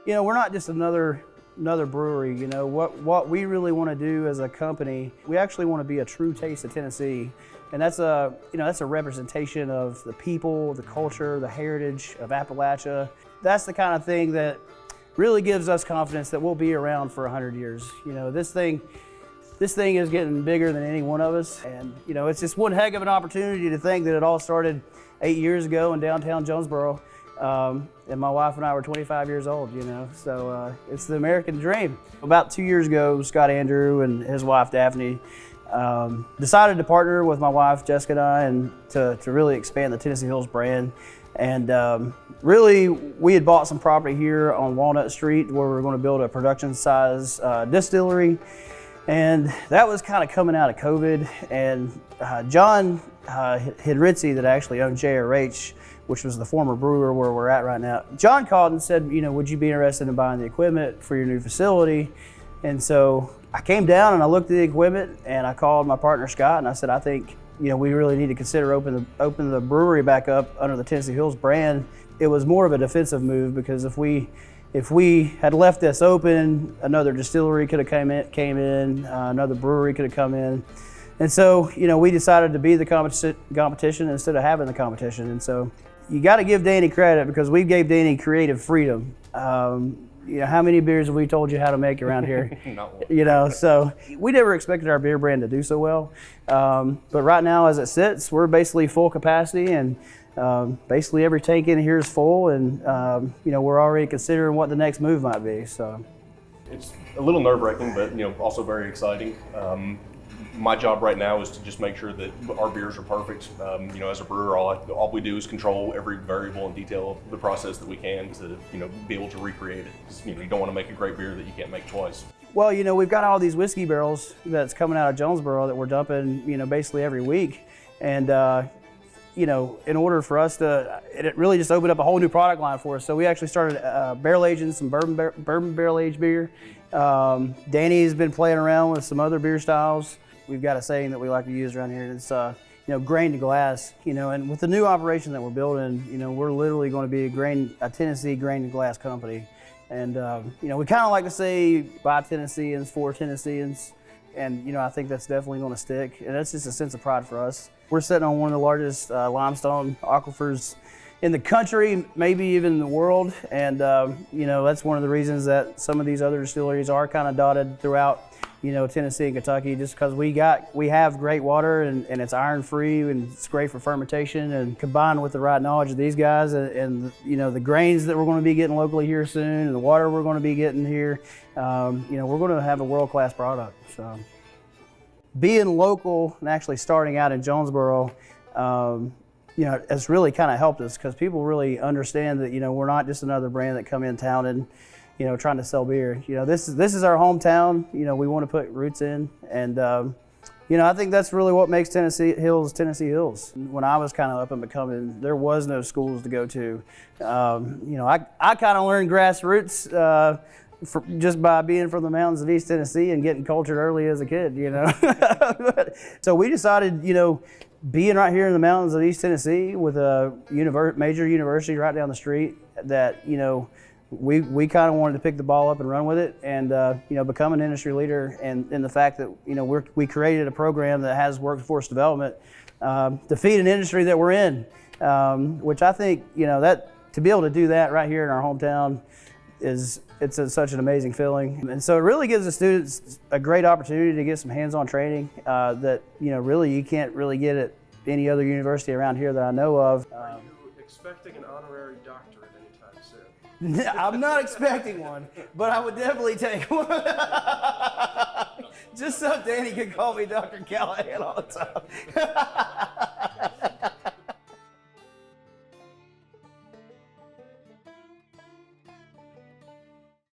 we're not just another brewery. What we really want to do as a company, we actually want to be a true taste of Tennessee. And that's a representation of the people, the culture, the heritage of Appalachia. That's the kind of thing that really gives us confidence that we'll be around for 100 years. This thing is getting bigger than any one of us. And, it's just one heck of an opportunity to think that it all started 8 years ago in downtown Jonesboro. And my wife and I were 25 years old, so it's the American dream. About 2 years ago, Scott Andrew and his wife Daphne decided to partner with my wife Jessica and I and to really expand the Tennessee Hills brand. And really, we had bought some property here on Walnut Street where we were going to build a production size distillery. And that was kind of coming out of COVID. And John Hidritzi, that actually owned JRH, which was the former brewer where we're at right now, John called and said, would you be interested in buying the equipment for your new facility? And so I came down and I looked at the equipment and I called my partner Scott and I said, I think, we really need to consider open the brewery back up under the Tennessee Hills brand. It was more of a defensive move because if we had left this open, another distillery could have came in, another brewery could have come in. And so, we decided to be the competition instead of having the competition. And so you got to give Danny credit because we gave Danny creative freedom. How many beers have we told you how to make around here? Not one. So we never expected our beer brand to do so well. But right now, as it sits, we're basically full capacity and basically every tank in here is full. And, we're already considering what the next move might be. So it's a little nerve-wracking, but, also very exciting. My job right now is to just make sure that our beers are perfect. As a brewer, all we do is control every variable and detail of the process that we can to, be able to recreate it. 'Cause, you don't want to make a great beer that you can't make twice. Well, we've got all these whiskey barrels that's coming out of Jonesboro that we're dumping, basically every week. And, in order for us it really just opened up a whole new product line for us. So we actually started barrel aging some bourbon barrel aged beer. Danny's been playing around with some other beer styles. We've got a saying that we like to use around here. It's, grain to glass, and with the new operation that we're building, we're literally going to be a Tennessee grain to glass company. And, we kind of like to say by Tennesseans, for Tennesseans. And, I think that's definitely going to stick. And that's just a sense of pride for us. We're sitting on one of the largest limestone aquifers in the country, maybe even in the world. And, that's one of the reasons that some of these other distilleries are kind of dotted throughout, Tennessee and Kentucky, just because we have great water and it's iron free and it's great for fermentation, and combined with the right knowledge of these guys and the grains that we're going to be getting locally here soon and the water we're going to be getting here, we're going to have a world-class product. So being local and actually starting out in Jonesboro, it's really kind of helped us because people really understand that, we're not just another brand that come in town and, trying to sell beer. This is our hometown. We want to put roots in. And, I think that's really what makes Tennessee Hills. When I was kind of up and becoming, there was no schools to go to. I kind of learned grassroots just by being from the mountains of East Tennessee and getting cultured early as a kid, So we decided, being right here in the mountains of East Tennessee with a major university right down the street that, we kind of wanted to pick the ball up and run with it and, become an industry leader. And in the fact that, we created a program that has workforce development to feed an industry that we're in, which I think, that to be able to do that right here in our hometown such an amazing feeling. And so it really gives the students a great opportunity to get some hands-on training that, really you can't really get at any other university around here that I know of. Are you expecting an honorary doctorate anytime soon? I'm not expecting one, but I would definitely take one. Just so Danny could call me Dr. Callahan all the time.